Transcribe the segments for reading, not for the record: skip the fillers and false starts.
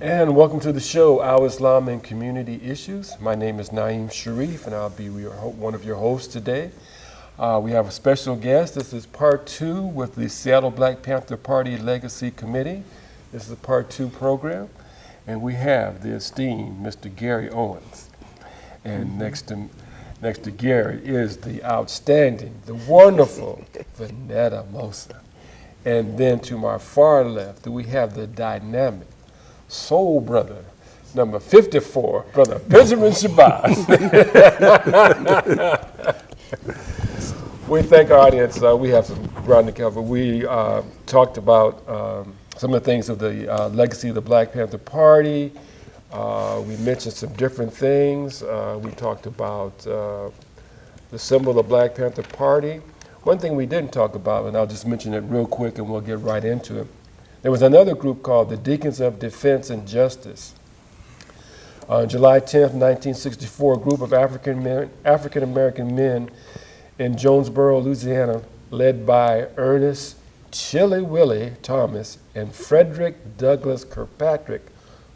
And welcome to the show, Our Islam and Community Issues. My name is Naeem Sharif, and I'll be one of your hosts today. We have a special guest. This is part 2 with the Seattle Black Panther Party Legacy Committee. This is a part 2 program, and we have the esteemed Mr. Gary Owens. And next to Gary is the outstanding, the wonderful Vanetta Mosa. And then to my far left, we have the dynamic soul brother, number 54, Brother Benjamin Shabazz. We thank our audience. We have some ground to cover. We talked about some of the things of the legacy of the Black Panther Party. We mentioned some different things. We talked about the symbol of the Black Panther Party. One thing we didn't talk about, and I'll just mention it real quick and we'll get right into it. There was another group called the Deacons of Defense and Justice. On July 10th, 1964, a group of African-American men in Jonesboro, Louisiana, led by Ernest Chilly Willie Thomas and Frederick Douglass Kirkpatrick,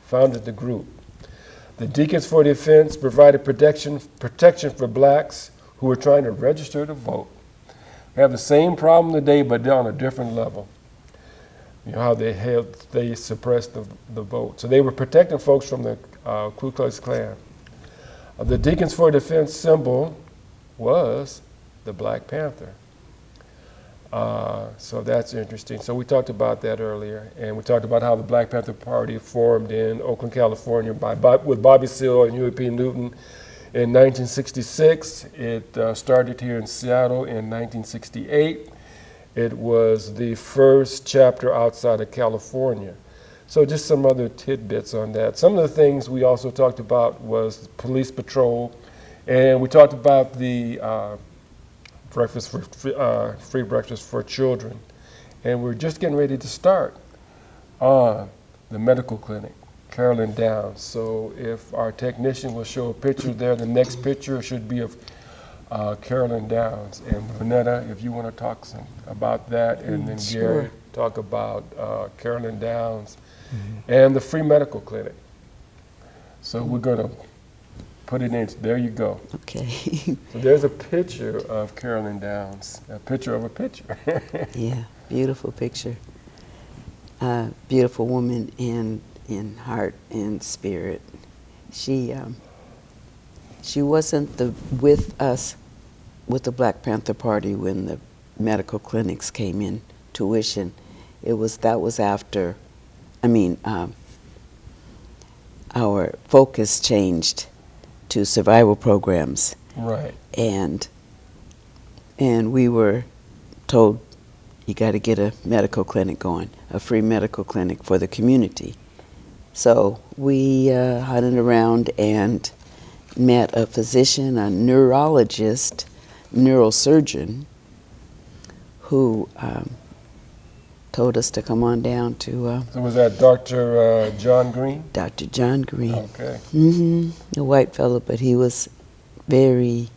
founded the group. The Deacons for Defense provided protection for blacks who were trying to register to vote. We have the same problem today, but they're on a different level. You know how they suppressed the vote. So they were protecting folks from the Ku Klux Klan. The Deacons for Defense symbol was the Black Panther. So that's interesting. So we talked about that earlier, and we talked about how the Black Panther Party formed in Oakland, California with Bobby Seale and Huey P. Newton in 1966. It started here in Seattle in 1968. It was the first chapter outside of California. So just some other tidbits on that. Some of the things we also talked about was police patrol, and we talked about the free breakfast for children. And we're just getting ready to start on the medical clinic, Carolyn Downs. So if our technician will show a picture there, the next picture should be of Carolyn Downs. And Vanetta, if you want to talk about that, and then Sure. Gary talk about Carolyn Downs and the free medical clinic. So we're going to put it in. There you go. Okay. So there's a picture of Carolyn Downs, a picture of a picture. Yeah, beautiful picture. Beautiful woman in heart and spirit. She wasn't with us with the Black Panther Party when the medical clinics came in tuition. That was after. Our focus changed to survival programs. Right. And we were told, you got to get a medical clinic going, a free medical clinic for the community. So we hunted around and met a physician, a neurologist, neurosurgeon, who told us to come on down to... So was that Dr. John Green? Dr. John Green. Okay. A white fellow, but he was very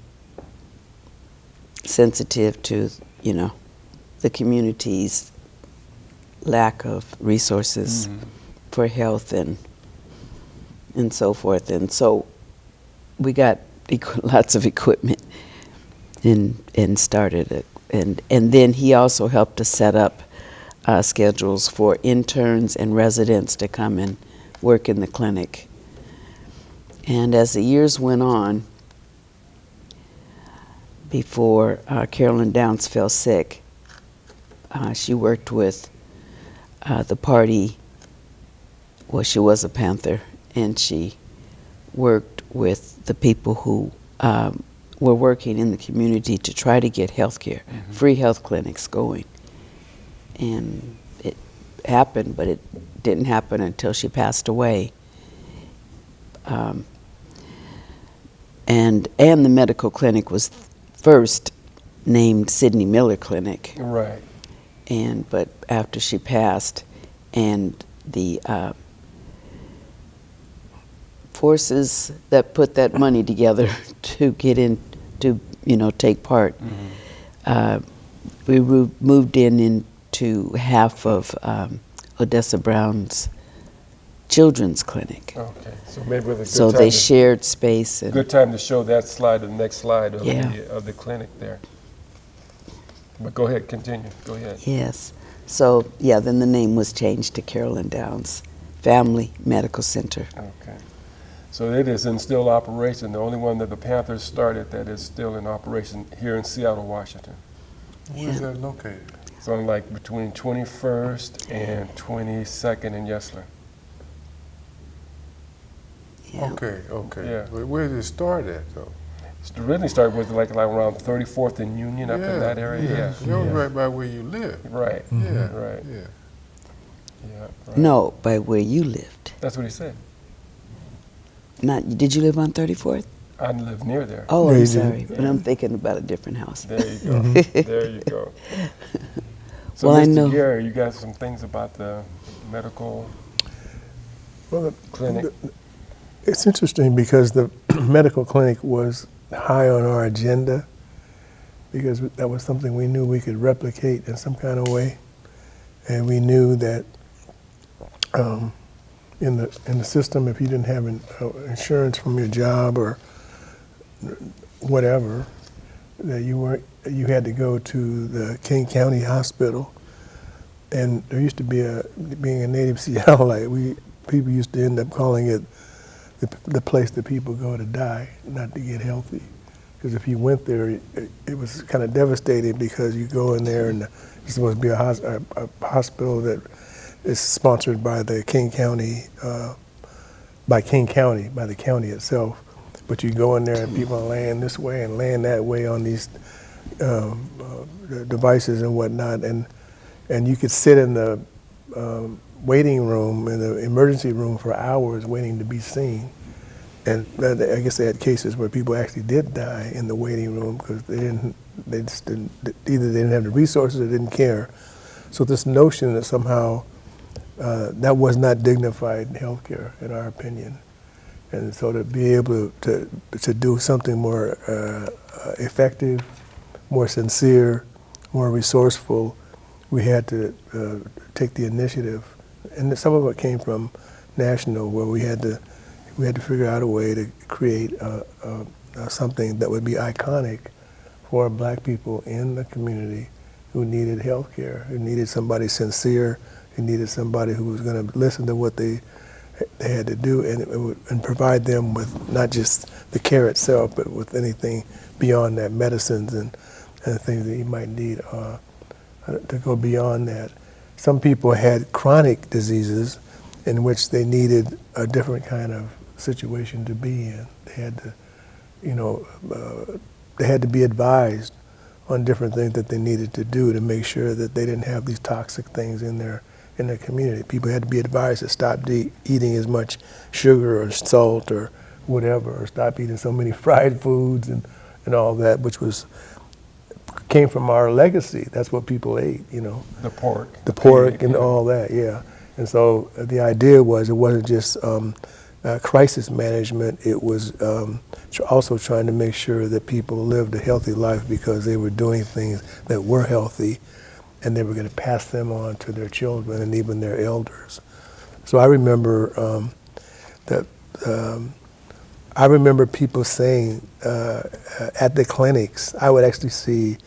sensitive to, the community's lack of resources for health and so forth. And so we got lots of equipment and started it. And then he also helped us set up schedules for interns and residents to come and work in the clinic. And as the years went on, before Carolyn Downs fell sick, she worked with the party. Well, she was a Panther, and she worked with the people who were working in the community to try to get health care, free health clinics going. And it happened, but it didn't happen until she passed away. And the medical clinic was first named Sidney Miller Clinic. Right. But after she passed, and the forces that put that money together to get in, to take part, we moved into half of Odessa Brown's children's clinic. Okay, so maybe with a good So time they to, shared space. And good time to show that slide, the next slide of, Yeah. of the clinic there. But go ahead, continue. Go ahead. yes. So, yeah, then the name was changed to Carolyn Downs Family Medical Center. Okay. So it is in still operation, the only one that the Panthers started that is still in operation here in Seattle, Washington. Where's Yeah. that located? It's on like between 21st and 22nd in Yesler. Yeah. Okay, okay. Yeah. But where did it start at, though? It really started with like around 34th and Union, up in that area. Yeah. That was right by where you live. Right. Yeah, Right. yeah. Yeah. Right. No, by where you lived. That's what he said. Not, did you live on 34th? I live near there. Oh, Yeah, I'm you did. sorry, but I'm thinking about a different house. There you go. There you go. So, Well, I Mr. know- Gary, you got some things about the medical Well, clinic? it's interesting because the medical clinic was high on our agenda because that was something we knew we could replicate in some kind of way, and we knew that in the system, if you didn't have insurance from your job or whatever, that you had to go to the King County Hospital. And there used to be being a native Seattleite, people used to end up calling it the place that people go to die, not to get healthy. Because if you went there, it was kind of devastating because you go in there and it's supposed to be a hospital that is sponsored by the King County, by the county itself. But you go in there and people are laying this way and laying that way on these devices and whatnot, and you could sit in the waiting room, in the emergency room for hours waiting to be seen. And I guess they had cases where people actually did die in the waiting room because either they didn't have the resources or didn't care. So this notion that somehow that was not dignified healthcare, in our opinion. And so to be able to do something more effective, more sincere, more resourceful, we had to take the initiative. And some of it came from national, where we had to figure out a way to create something that would be iconic for Black people in the community who needed health care, who needed somebody sincere, who needed somebody who was going to listen to what they had to do and provide them with not just the care itself, but with anything beyond that, medicines and things that you might need to go beyond that. Some people had chronic diseases in which they needed a different kind of situation to be in. They had to, they had to be advised on different things that they needed to do to make sure that they didn't have these toxic things in their community. People had to be advised to stop eating as much sugar or salt or whatever, or stop eating so many fried foods and all that, which came from our legacy. That's what people ate, The pork. the pork and all that, yeah. And so the idea was it wasn't just crisis management, it was also trying to make sure that people lived a healthy life because they were doing things that were healthy and they were going to pass them on to their children and even their elders. So I remember I remember people saying at the clinics, I would actually see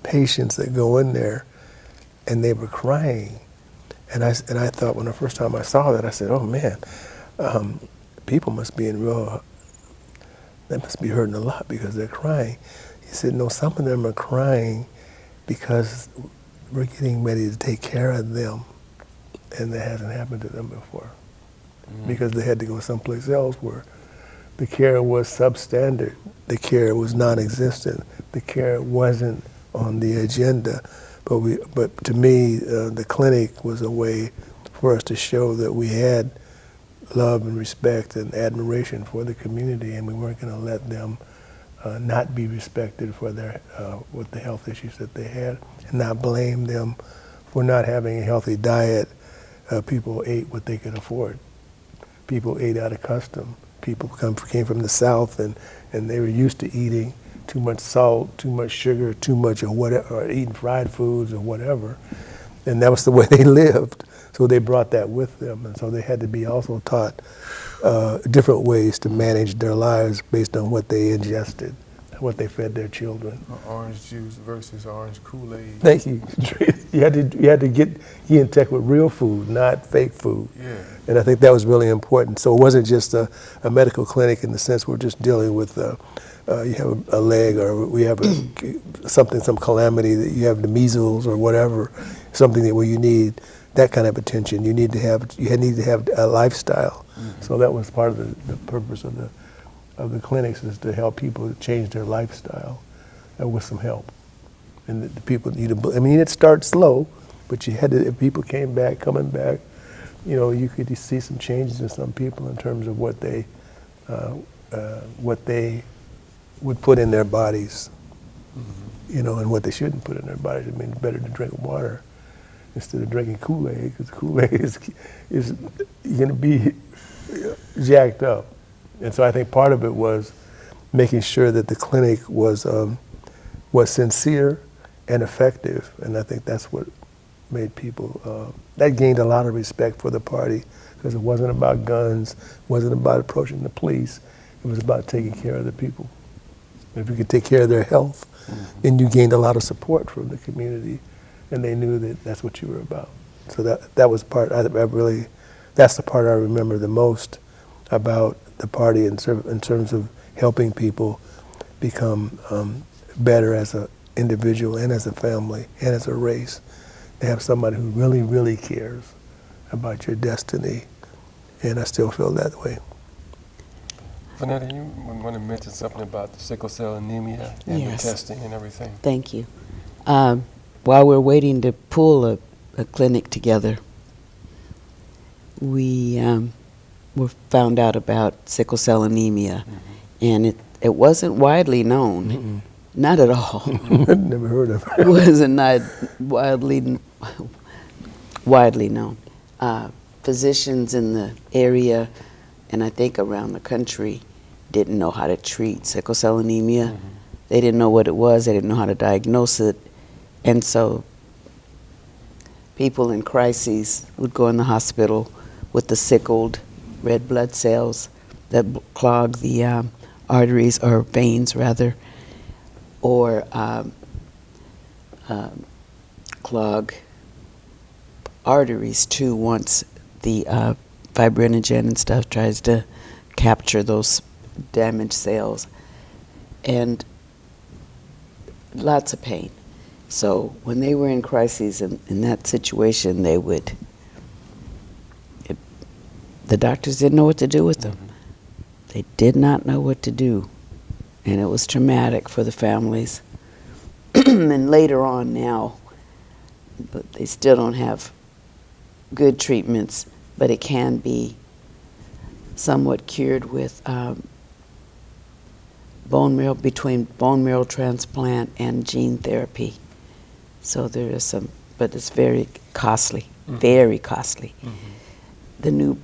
patients that go in there and they were crying. And I thought when the first time I saw that, I said, oh man, people must be they must be hurting a lot because they're crying. He said, no, some of them are crying because we're getting ready to take care of them, and that hasn't happened to them before. Because they had to go someplace else where the care was substandard, the care was non-existent, the care wasn't on the agenda. But to me, the clinic was a way for us to show that we had love and respect and admiration for the community, and we weren't going to let them not be respected for their with the health issues that they had, and not blame them for not having a healthy diet. People ate what they could afford. People ate out of custom. People came from the South, and they were used to eating too much salt, too much sugar, too much of whatever, or eating fried foods or whatever, and that was the way they lived. So they brought that with them, and so they had to be also taught different ways to manage their lives based on what they ingested, what they fed their children. Orange juice versus orange Kool-Aid. Thank you. You had to get in touch with real food, not fake food. Yeah. And I think that was really important. So it wasn't just a medical clinic in the sense we're just dealing with you have a leg, or we have some calamity, that you have the measles or whatever, something where you need that kind of attention. You need to have a lifestyle. Mm-hmm. So that was part of the purpose of the clinics, is to help people change their lifestyle with some help. And the people it starts slow, but you had to, if people coming back, you could see some changes in some people in terms of what they would put in their bodies, and what they shouldn't put in their bodies. I mean, it's better to drink water instead of drinking Kool-Aid, because Kool-Aid is going to be jacked up. And so I think part of it was making sure that the clinic was sincere and effective, and I think that's what made people, that gained a lot of respect for the party, because it wasn't about guns, wasn't about approaching the police, it was about taking care of the people. If you could take care of their health, then you gained a lot of support from the community, and they knew that that's what you were about. So that was part, that's the part I remember the most about the party in terms of helping people become better as an individual and as a family and as a race. To have somebody who really, really cares about your destiny, and I still feel that way. Vanetta, you want to mention something about the sickle cell anemia and Yes. the testing and everything? Thank you. While we're waiting to pull a clinic together, we were found out about sickle cell anemia, and it wasn't widely known, not at all. Never heard of It it. wasn't not widely known. Physicians in the area, and I think around the country, didn't know how to treat sickle cell anemia. They didn't know what it was. They didn't know how to diagnose it. And so people in crises would go in the hospital with the sickled red blood cells that clog the arteries, or veins rather, or clog arteries too, once the fibrinogen and stuff tries to capture those damaged cells, and lots of pain. So when they were in crises in that situation, the doctors didn't know what to do with them. They did not know what to do, and it was traumatic for the families. And later on now, but they still don't have good treatments, but it can be somewhat cured with between bone marrow transplant and gene therapy. So there is some, but it's very costly, very costly. The new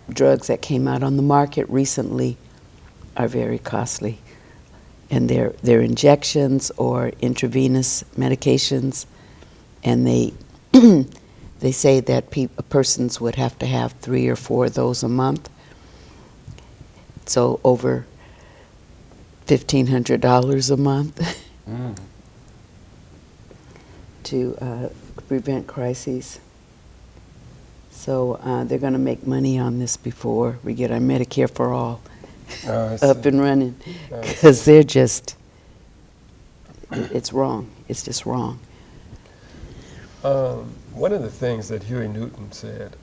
drugs that came out on the market recently are very costly, and they're injections or intravenous medications, and they they say that persons would have to have 3 or 4 of those a month. So over $1,500 a month to prevent crises. So they're going to make money on this before we get our Medicare for All up and running, because they're just, it's wrong. It's just wrong. One of the things that Huey Newton said,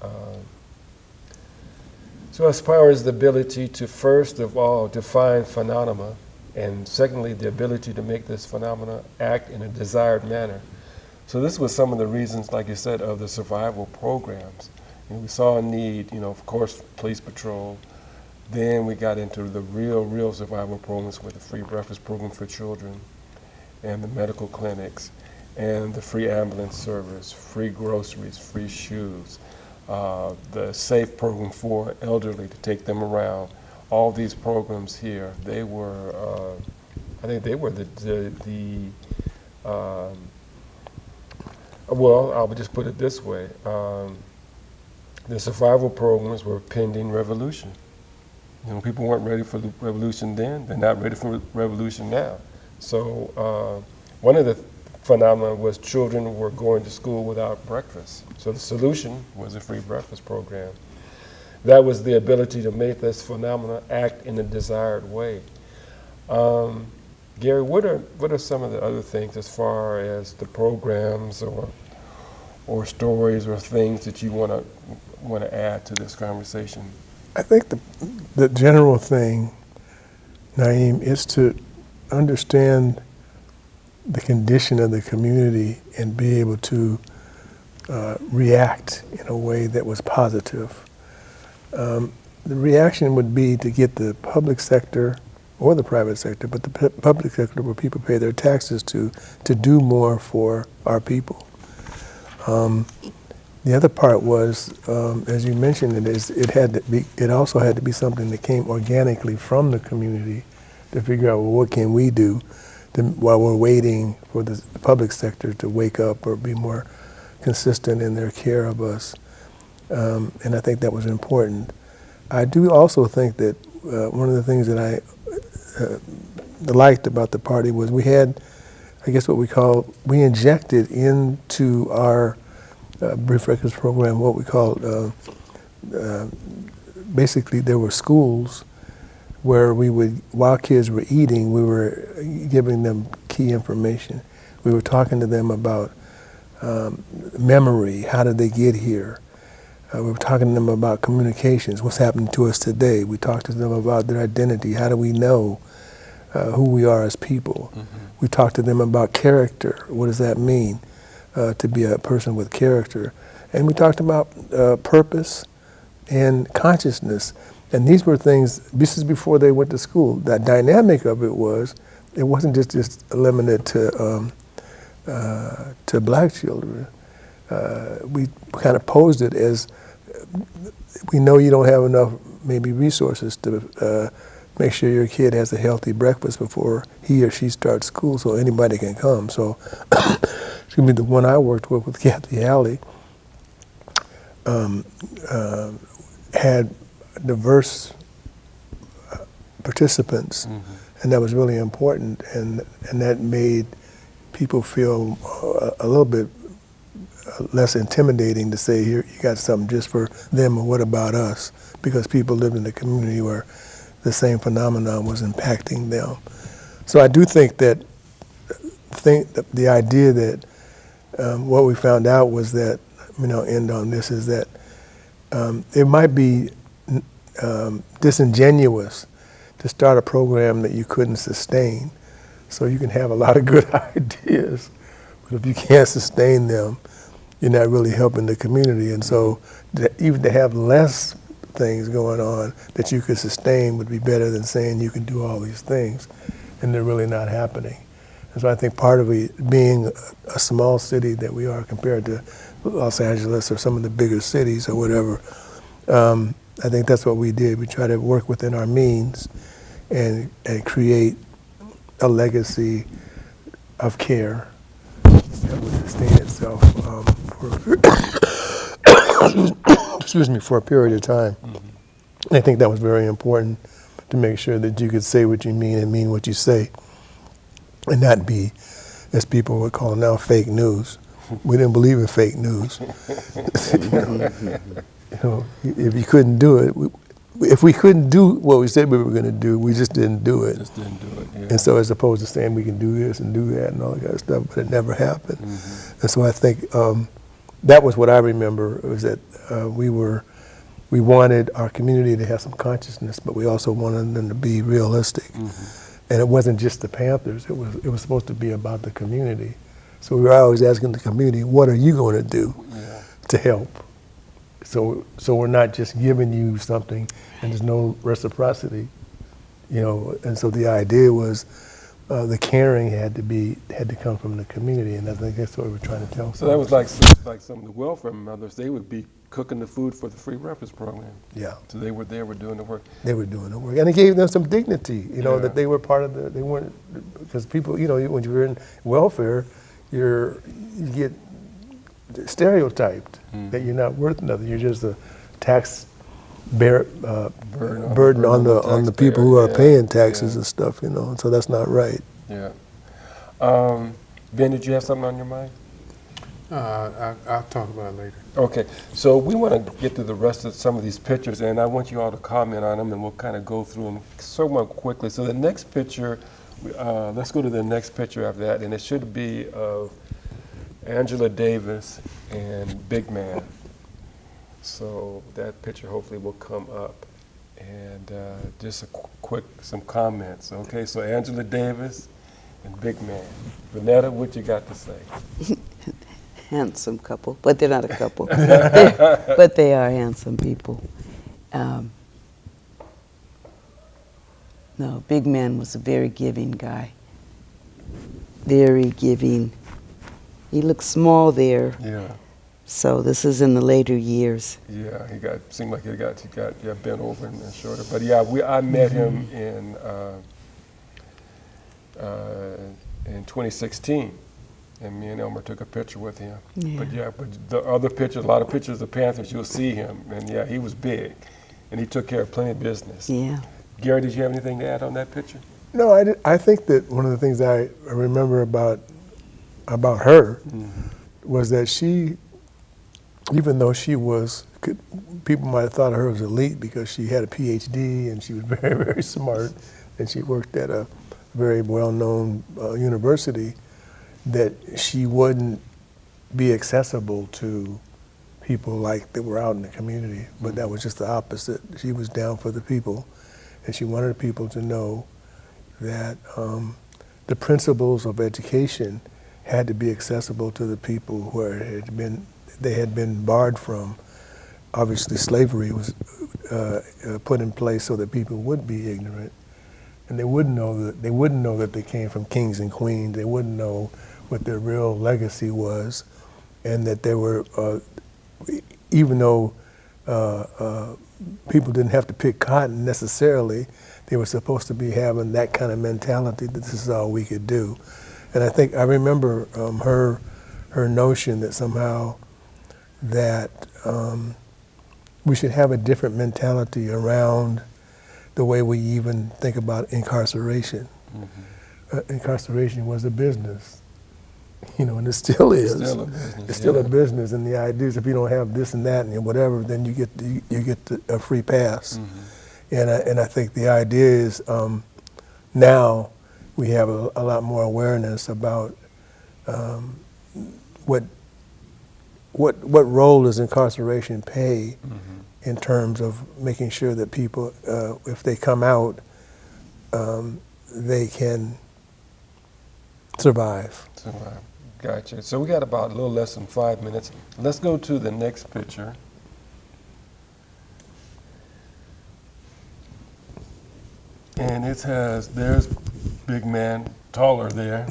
so as far as the ability to, first of all, define phenomena, and secondly, the ability to make this phenomena act in a desired manner. So this was some of the reasons, like you said, of the survival programs. We saw a need, of course, police patrol. Then we got into the real survival programs with the free breakfast program for children and the medical clinics and the free ambulance service, free groceries, free shoes, the SAFE program for elderly to take them around. All these programs here, they were, I think they were Well, I would just put it this way. The survival programs were pending revolution. You know, people weren't ready for the revolution then. They're not ready for revolution now. So one of the phenomena was children were going to school without breakfast. So the solution was a free breakfast program. That was the ability to make this phenomena act in a desired way. Gary, what are some of the other things as far as the programs or stories or things that you want to add to this conversation? I think the general thing, Naeem, is to understand the condition of the community and be able to react in a way that was positive. The reaction would be to get the public sector or the private sector, but the public sector where people pay their taxes to do more for our people. The other part was, as you mentioned, it also had to be something that came organically from the community to figure out, well, what can we do while we're waiting for the public sector to wake up or be more consistent in their care of us. And I think that was important. I do also think that one of the things that I liked about the party was we had, I guess we injected into our brief breakfast program what we called, basically there were schools where while kids were eating, we were giving them key information. We were talking to them about memory, how did they get here? We were talking to them about communications, what's happening to us today. We talked to them about their identity, how do we know who we are as people. Mm-hmm. We talked to them about character, what does that mean to be a person with character. And we talked about purpose and consciousness. And these were things, this is before they went to school. The dynamic of it wasn't just limited to black children. We kind of posed it as, we know you don't have enough maybe resources to make sure your kid has a healthy breakfast before he or she starts school, so anybody can come. So, excuse me, the one I worked with Kathy Alley, had diverse participants, mm-hmm. and that was really important, and that made people feel a little bit less intimidating to say, here, you got something just for them, or what about us? Because people lived in a community where the same phenomenon was impacting them. So I do think that the idea that what we found out was that, I'll end on this, is that it might be disingenuous to start a program that you couldn't sustain. So you can have a lot of good ideas, but if you can't sustain them, you're not really helping the community. And so even to have less things going on that you could sustain would be better than saying you can do all these things and they're really not happening. And so I think part of it being a small city that we are compared to Los Angeles or some of the bigger cities or whatever, I think that's what we did. We tried to work within our means and create a legacy of care that would sustain itself for a period of time. Mm-hmm. And I think that was very important, to make sure that you could say what you mean and mean what you say, and not be, as people would call now, fake news. We didn't believe in fake news. If you couldn't do it, if we couldn't do what we said we were going to do, we just didn't do it. Yeah. And so, as opposed to saying we can do this and do that and all that kind of stuff, but it never happened. Mm-hmm. And so I think that was what I remember, was that we wanted our community to have some consciousness, but we also wanted them to be realistic. Mm-hmm. And it wasn't just the Panthers; it was supposed to be about the community. So we were always asking the community, "What are you going to do to help?" So we're not just giving you something and there's no reciprocity, And so the idea was the caring had to come from the community, and I think that's what we're trying to tell. So that was like some of the welfare mothers. They would be cooking the food for the free breakfast program. Yeah. So they were doing the work. They were doing the work, and it gave them some dignity. That they were part of they weren't, because people, when you're in welfare, you get stereotyped that you're not worth nothing. You're just a tax burden on the people who are paying taxes and stuff, you know. And so that's not right. Yeah. Ben, did you have something on your mind? I'll talk about it later. Okay, so we want to get to the rest of some of these pictures, and I want you all to comment on them, and we'll kind of go through them somewhat quickly. So the next picture, let's go to the next picture after that, and it should be of Angela Davis and Big Man. So that picture hopefully will come up, and just some comments. Okay, so Angela Davis and Big Man. Vanetta, what you got to say? Handsome couple, but they're not a couple. But they are handsome people. No, Big Man was a very giving guy. Very giving. He looked small there. Yeah. So this is in the later years. Yeah, seemed like he got bent over and shorter. But yeah, I met him in 2016. And me and Elmer took a picture with him. Yeah. But the other pictures, a lot of pictures of Panthers, you'll see him. And yeah, he was big. And he took care of plenty of business. Yeah. Gary, did you have anything to add on that picture? No, I think that one of the things I remember about her was that she, even though she was, people might have thought of her as elite because she had a PhD and she was very, very smart, and she worked at a very well-known university, that she wouldn't be accessible to people like that were out in the community, but that was just the opposite. She was down for the people, and she wanted people to know that the principles of education had to be accessible to the people where they had been barred from. Obviously, slavery was put in place so that people would be ignorant, and they wouldn't know that they came from kings and queens. They wouldn't know what their real legacy was, and that they were, even though people didn't have to pick cotton necessarily, they were supposed to be having that kind of mentality that this is all we could do. And I remember her notion that somehow that we should have a different mentality around the way we even think about incarceration. Incarceration was a business. You know, and it still is. It's still a business, and the idea is if you don't have this and that and whatever, then you get a free pass. And I think the idea is now we have a lot more awareness about what role does incarceration play in terms of making sure that people, if they come out, they can survive. Gotcha. So we got about a little less than 5 minutes. Let's go to the next picture. And there's Big Man, taller there.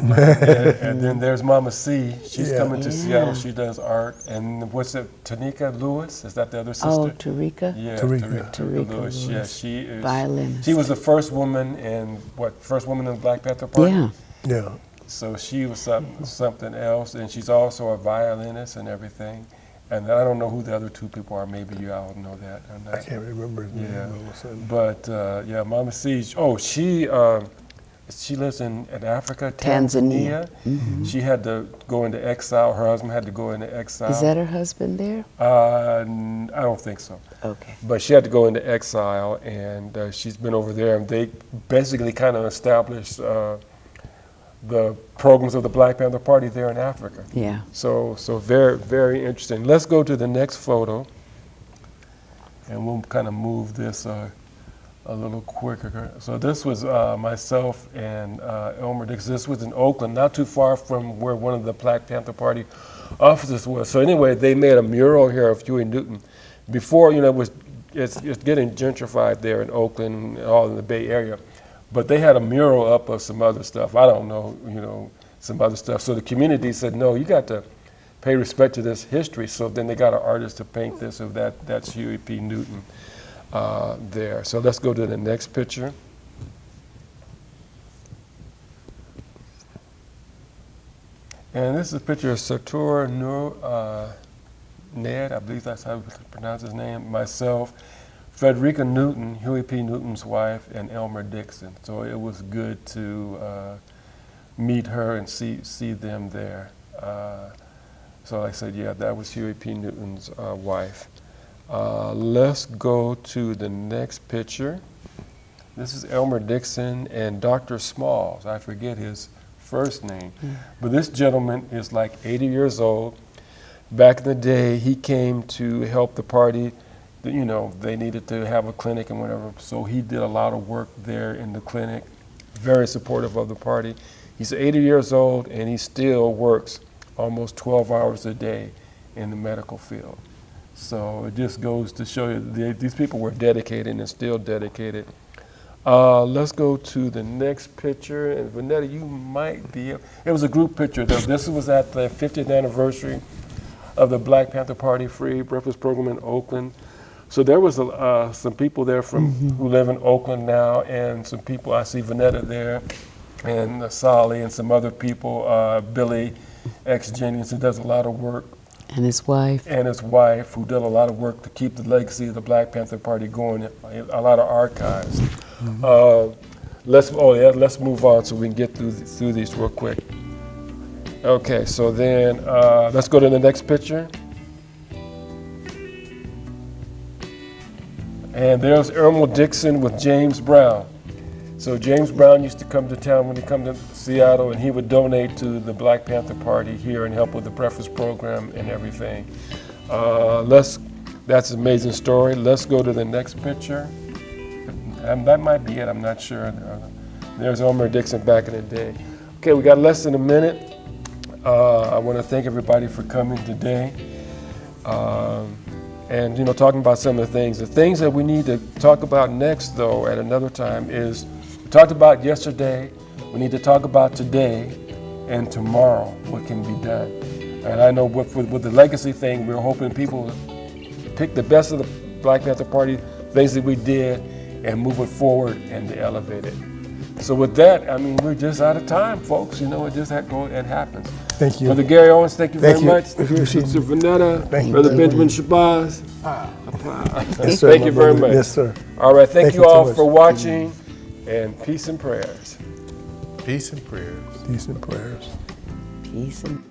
and then there's Mama C. She's coming to Seattle. She does art. And what's it, Tanika Lewis? Is that the other sister? Oh, Tarika? Yeah, Tarika Lewis. Yeah, she is. Violinist. She was the first woman in the Black Panther Party? Yeah. So she was something else, and she's also a violinist and everything. And I don't know who the other two people are. Maybe you all know that. I can't remember his name. Yeah, but Mama C. She lives in Africa, Tanzania. She had to go into exile. Her husband had to go into exile. Is that her husband there? I don't think so. Okay. But she had to go into exile, and she's been over there. And they basically kind of established the programs of the Black Panther Party there in Africa. Yeah. So very, very interesting. Let's go to the next photo, and we'll kind of move this a little quicker. So this was myself and Elmer Dixon. This was in Oakland, not too far from where one of the Black Panther Party offices was. So anyway, they made a mural here of Huey Newton. Before, it's getting gentrified there in Oakland, all in the Bay Area. But they had a mural up of some other stuff. I don't know, some other stuff. So the community said, no, you got to pay respect to this history. So then they got an artist to paint this, so that's Huey P. Newton there. So let's go to the next picture. And this is a picture of Satur Ned, I believe that's how you pronounce his name, myself, Frederica Newton, Huey P. Newton's wife, and Elmer Dixon. So it was good to meet her and see them there. So like I said, yeah, that was Huey P. Newton's wife. Let's go to the next picture. This is Elmer Dixon and Dr. Smalls. I forget his first name, but this gentleman is like 80 years old. Back in the day, he came to help the party. You know, they needed to have a clinic and whatever, so he did a lot of work there in the clinic, very supportive of the party. He's 80 years old and he still works almost 12 hours a day in the medical field. So it just goes to show you these people were dedicated and still dedicated. Let's go to the next picture. And Vanetta, you might be, it was a group picture. This was at the 50th anniversary of the Black Panther Party Free Breakfast Program in Oakland. So there was some people there from who live in Oakland now, and some people, I see Vanetta there, and Solly, and some other people, Billy X. Jennings, who does a lot of work. And his wife. And his wife, who did a lot of work to keep the legacy of the Black Panther Party going, a lot of archives. Let's move on so we can get through these real quick. Okay, so then let's go to the next picture. And there's Elmer Dixon with James Brown. So James Brown used to come to town when he come to Seattle, and he would donate to the Black Panther Party here and help with the breakfast program and everything. That's an amazing story. Let's go to the next picture. That might be it, I'm not sure. There's Elmer Dixon back in the day. Okay, we got less than a minute. I want to thank everybody for coming today. And, you know, talking about some of the things. The things that we need to talk about next, though, at another time is, we talked about yesterday, we need to talk about today and tomorrow, what can be done. And I know with the legacy thing, we're hoping people pick the best of the Black Panther Party, things that we did, and move it forward and to elevate it. So with that, I mean, we're just out of time, folks. You know, it just it happens. Thank you. Brother Gary Owens, thank you very much. Appreciate Sister Vanetta, Thank you. Brother Benjamin Shabazz. Yes, sir, Thank you very much. Yes, sir. All right, thank you so all much. for watching, and peace and prayers. Peace and prayers. Peace and prayers. Peace and